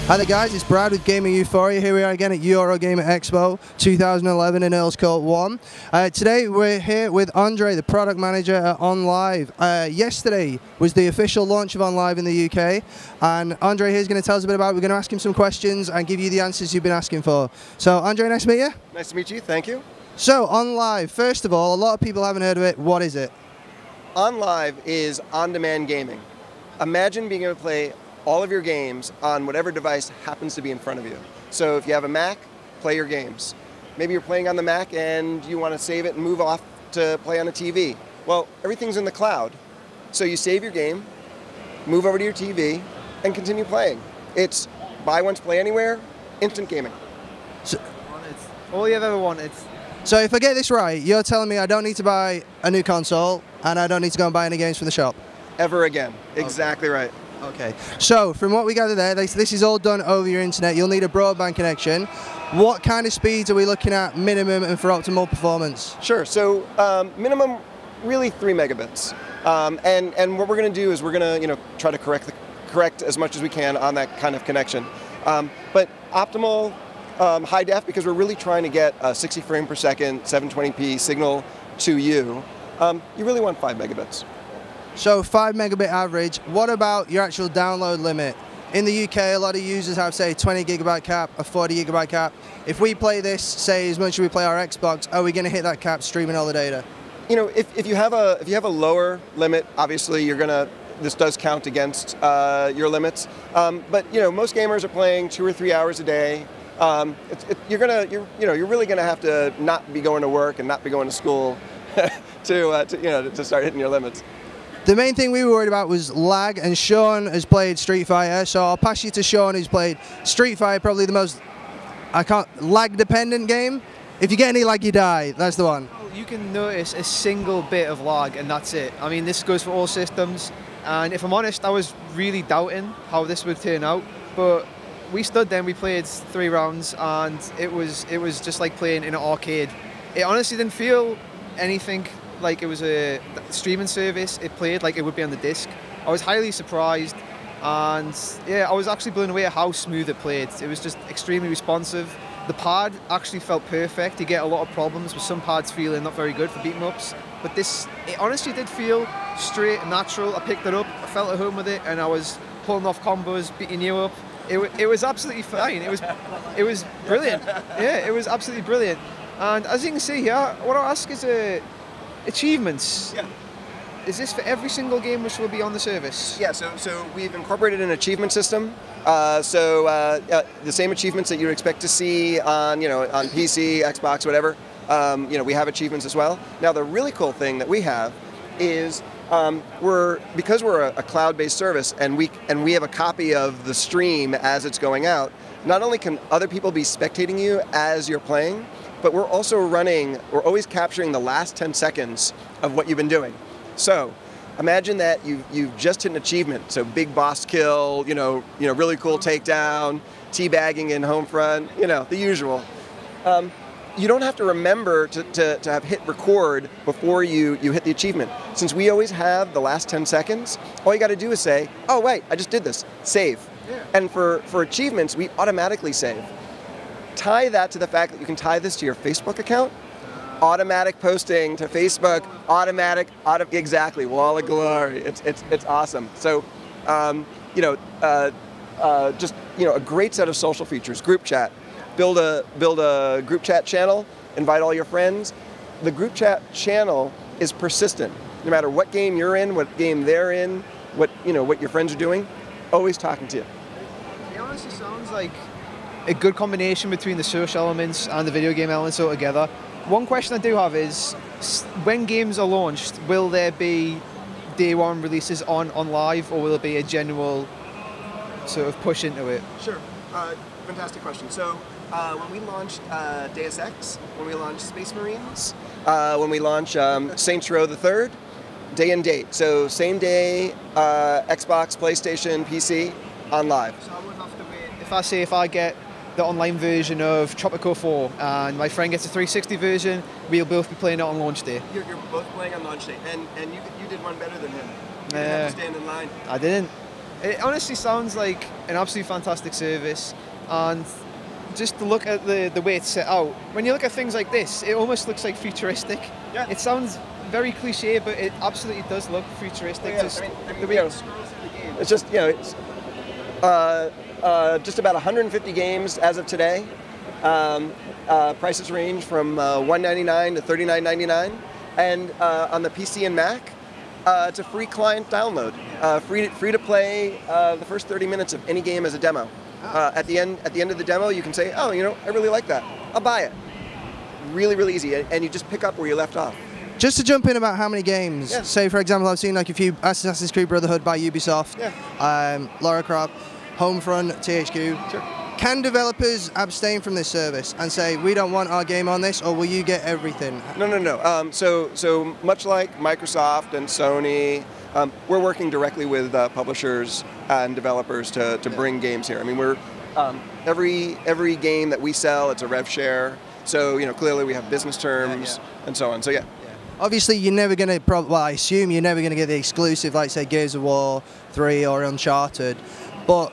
Hi there guys, it's Brad with Gaming Euphoria. Here we are again at EuroGamer Expo 2011 in Earls Court 1. Today we're here with Andre, the product manager at OnLive. Yesterday was the official launch of OnLive in the UK, and Andre here's going to tell us a bit about it. We're going to ask him some questions and give you the answers you've been asking for. So Andre, nice to meet you. Nice to meet you, thank you. So OnLive, first of all, a lot of people haven't heard of it. What is it? OnLive is on-demand gaming. Imagine being able to play all of your games on whatever device happens to be in front of you. So if you have a Mac, play your games. Maybe you're playing on the Mac and you want to save it and move off to play on a TV. Well, everything's in the cloud. So you save your game, move over to your TV, and continue playing. It's buy once, play anywhere, instant gaming. So, it's all you've ever wanted. So if I get this right, you're telling me I don't need to buy a new console and I don't need to go and buy any games from the shop? Ever again. Exactly right. Okay, so from what we gather there, this is all done over your internet. You'll need a broadband connection. What kind of speeds are we looking at minimum and for optimal performance? Sure, so minimum really 3 megabits. And what we're going to do is we're going to try to correct as much as we can on that kind of connection. But optimal high def, because we're really trying to get a 60 frame per second 720p signal to you, you really want 5 megabits. So 5 megabit average. What about your actual download limit? In the UK, a lot of users have, say, 20 gigabyte cap, a 40 gigabyte cap. If we play this, say, as much as we play our Xbox, are we going to hit that cap streaming all the data? If you have a lower limit, obviously this does count against your limits. But most gamers are playing 2 or 3 hours a day. You're really gonna have to not be going to work and not be going to school to start hitting your limits. The main thing we were worried about was lag, and Sean has played Street Fighter, so I'll pass you to Sean, who's played Street Fighter, probably the most lag-dependent game. If you get any lag, you die. That's the one. You can notice a single bit of lag, and that's it. I mean, this goes for all systems, and if I'm honest, I was really doubting how this would turn out, but we stood there and we played 3 rounds, and it was just like playing in an arcade. It honestly didn't feel anything like it was a streaming service. It played like it would be on the disc. I was highly surprised, and yeah, I was actually blown away at how smooth it played. It was just extremely responsive. The pad actually felt perfect. You get a lot of problems with some pads feeling not very good for beat 'em ups, but it honestly did feel straight and natural. I picked it up, I felt at home with it, and I was pulling off combos, beating you up. It was absolutely fine. It was brilliant. Yeah, it was absolutely brilliant. And as you can see here, what I ask is achievements. Yeah. Is this for every single game which will be on the service? Yeah, so we've incorporated an achievement system. The same achievements that you'd expect to see on PC, Xbox, whatever. We have achievements as well. Now the really cool thing that we have is because we're a cloud-based service and we have a copy of the stream as it's going out. Not only can other people be spectating you as you're playing, but we're always capturing the last 10 seconds of what you've been doing. So imagine that you've just hit an achievement, so big boss kill, really cool takedown, teabagging in home front, the usual. You don't have to remember to have hit record before you hit the achievement. Since we always have the last 10 seconds, all you got to do is say, oh wait, I just did this, save. Yeah. And for achievements, we automatically save. Tie that to the fact that you can tie this to your Facebook account. Automatic posting to Facebook, exactly, wall of glory. It's awesome. So, just a great set of social features. Group chat, build a group chat channel, invite all your friends. The group chat channel is persistent. No matter what game you're in, what game they're in, what your friends are doing, always talking to you. It honestly sounds like a good combination between the social elements and the video game elements altogether. One question I do have is, when games are launched, will there be day one releases on OnLive, or will it be a general sort of push into it? Sure, fantastic question. So when we launched Deus Ex, when we launched Space Marines, when we launched Saints Row the Third, day and date. So same day, Xbox, PlayStation, PC, OnLive. So I wouldn't have to wait. If I get the online version of Tropico 4 and my friend gets a 360 version, we'll both be playing it on launch day. You're both playing on launch day, and you did one better than him. You didn't have to stand in line. I didn't. It honestly sounds like an absolutely fantastic service, and just to look at the way it's set out, when you look at things like this, it almost looks like futuristic. Yeah. It sounds very cliche, but it absolutely does look futuristic. Yeah, just the way it scrolls through the game. It's just, it's just about 150 games as of today. Prices range from $199 to $39.99, and on the PC and Mac, it's a free client download, free to play the first 30 minutes of any game as a demo. At the end of the demo, you can say, oh, I really like that. I'll buy it. Really, really easy, and you just pick up where you left off. Just to jump in about how many games, yeah. Say for example, I've seen like a few Assassin's Creed Brotherhood by Ubisoft, yeah. Lara Croft, Homefront, THQ. Sure. Can developers abstain from this service and say, we don't want our game on this, or will you get everything? No. So much like Microsoft and Sony, we're working directly with publishers and developers to bring games here. I mean, we're every game that we sell, it's a rev share. So clearly we have business terms and so on. So yeah. Obviously, you're never going to. Well, I assume you're never going to get the exclusive, like say Gears of War 3 or Uncharted. But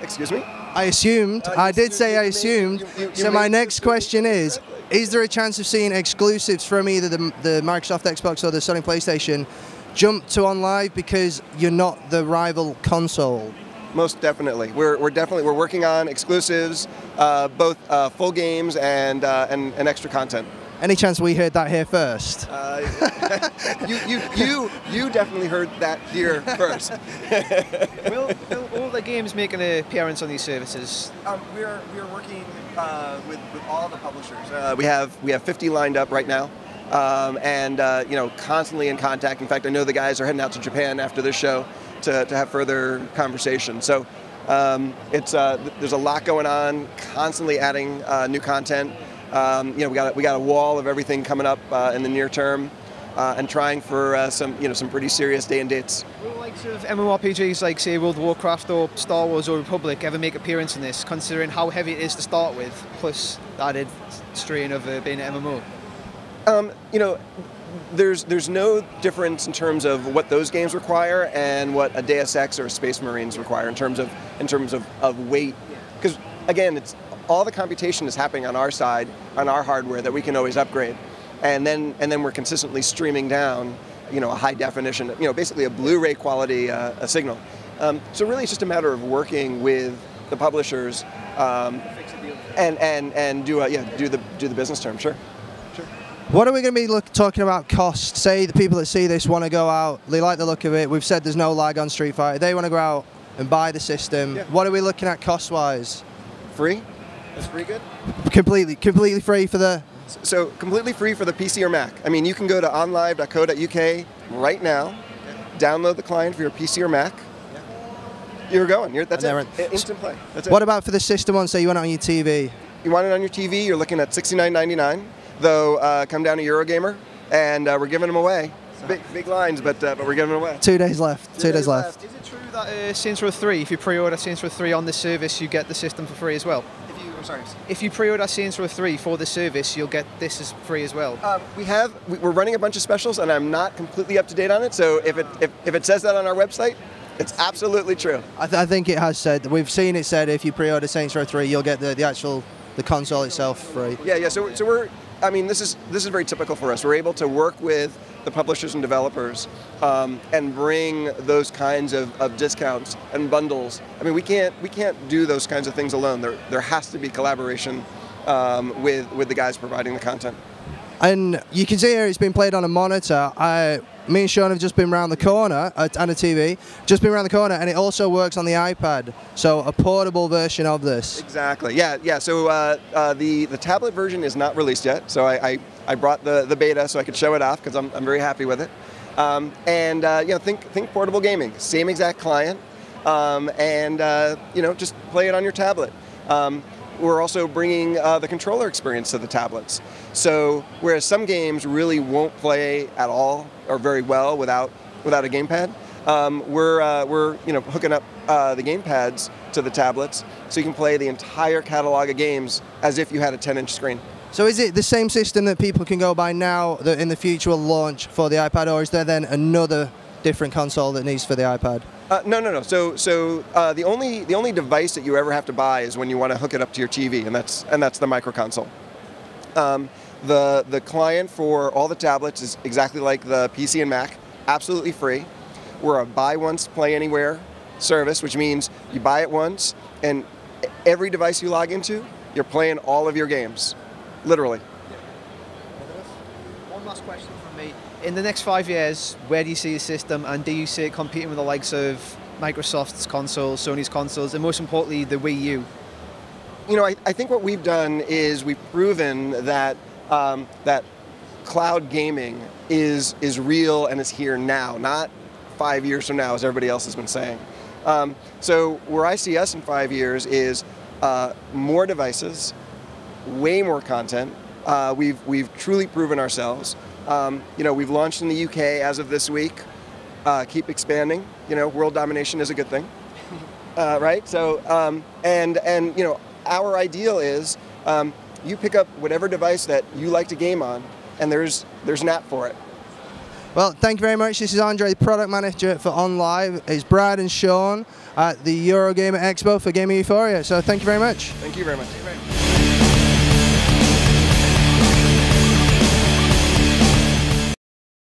excuse me. I assumed. I did say I assumed. So my next question is there a chance of seeing exclusives from either the Microsoft Xbox or the Sony PlayStation jump to OnLive because you're not the rival console? Most definitely. We're working on exclusives, both full games and extra content. Any chance we heard that here first? You definitely heard that here first. Will all the games make an appearance on these services? We're working with all the publishers. We have 50 lined up right now, and constantly in contact. In fact, I know the guys are heading out to Japan after this show to have further conversation. So there's a lot going on. Constantly adding new content. We got a wall of everything coming up in the near term, and trying for some pretty serious day and dates. Will the likes of MMORPGs like say World of Warcraft or Star Wars or Republic ever make appearance in this, considering how heavy it is to start with, plus the added strain of being an MMO? There's no difference in terms of what those games require and what a Deus Ex or a Space Marines require in terms of weight, because again, all the computation is happening on our side, on our hardware that we can always upgrade, and then we're consistently streaming down, a high definition, basically a Blu-ray quality a signal. So really, it's just a matter of working with the publishers and do the business term. Sure. What are we going to be talking about cost? Say the people that see this want to go out, they like the look of it. We've said there's no lag on Street Fighter. They want to go out and buy the system. Yeah. What are we looking at cost-wise? Free. That's pretty good. Completely free for the... So completely free for the PC or Mac. I mean, you can go to onlive.co.uk right now, download the client for your PC or Mac. You're going. That's it. Instant play. That's it. What about for the system one? Say you want it on your TV. You want it on your TV, you're looking at $69.99. Though, come down to EuroGamer, and we're giving them away. Big lines, but we're giving them away. 2 days left. 2 days left. Is it true that Saints Row 3, if you pre-order Saints Row 3 on the service, you get the system for free as well? If you pre-order Saints Row 3 for the service, you'll get this as free as well. We're running a bunch of specials, and I'm not completely up to date on it. So if it says that on our website, it's absolutely true. I think it has said. We've seen it said if you pre-order Saints Row 3, you'll get the console itself free. Yeah. So we're. I mean, this is very typical for us. We're able to work with the publishers and developers and bring those kinds of discounts and bundles. I mean, we can't do those kinds of things alone. There has to be collaboration with the guys providing the content. And you can see here it's been played on a monitor. Me and Sean have just been around the corner, and a TV, just been around the corner, and it also works on the iPad, so a portable version of this. Exactly, yeah. So the tablet version is not released yet, so I brought the beta so I could show it off, because I'm very happy with it. Think portable gaming, same exact client, just play it on your tablet. We're also bringing the controller experience to the tablets. So whereas some games really won't play at all or very well without a gamepad, we're hooking up the gamepads to the tablets so you can play the entire catalog of games as if you had a 10-inch screen. So is it the same system that people can go buy now that in the future will launch for the iPad, or is there then another different console that needs for the iPad? No. The only device that you ever have to buy is when you want to hook it up to your TV, and that's the micro console. The client for all the tablets is exactly like the PC and Mac, absolutely free. We're a buy once, play anywhere service, which means you buy it once, and every device you log into, you're playing all of your games, literally. One last question from me. In the next 5 years, where do you see the system, and do you see it competing with the likes of Microsoft's consoles, Sony's consoles, and most importantly, the Wii U? You know, I think what we've done is we've proven that that cloud gaming is real and is here now, not 5 years from now, as everybody else has been saying. So where I see us in 5 years is more devices, way more content. We've truly proven ourselves. You know, we've launched in the UK as of this week. Keep expanding. You know, world domination is a good thing, right? So, and you know, our ideal is you pick up whatever device that you like to game on, and there's an app for it. Well, thank you very much. This is Andre, the product manager for OnLive. It's Brad and Sean at the EuroGamer Expo for Gaming Euphoria. So thank you very much. Thank you very much.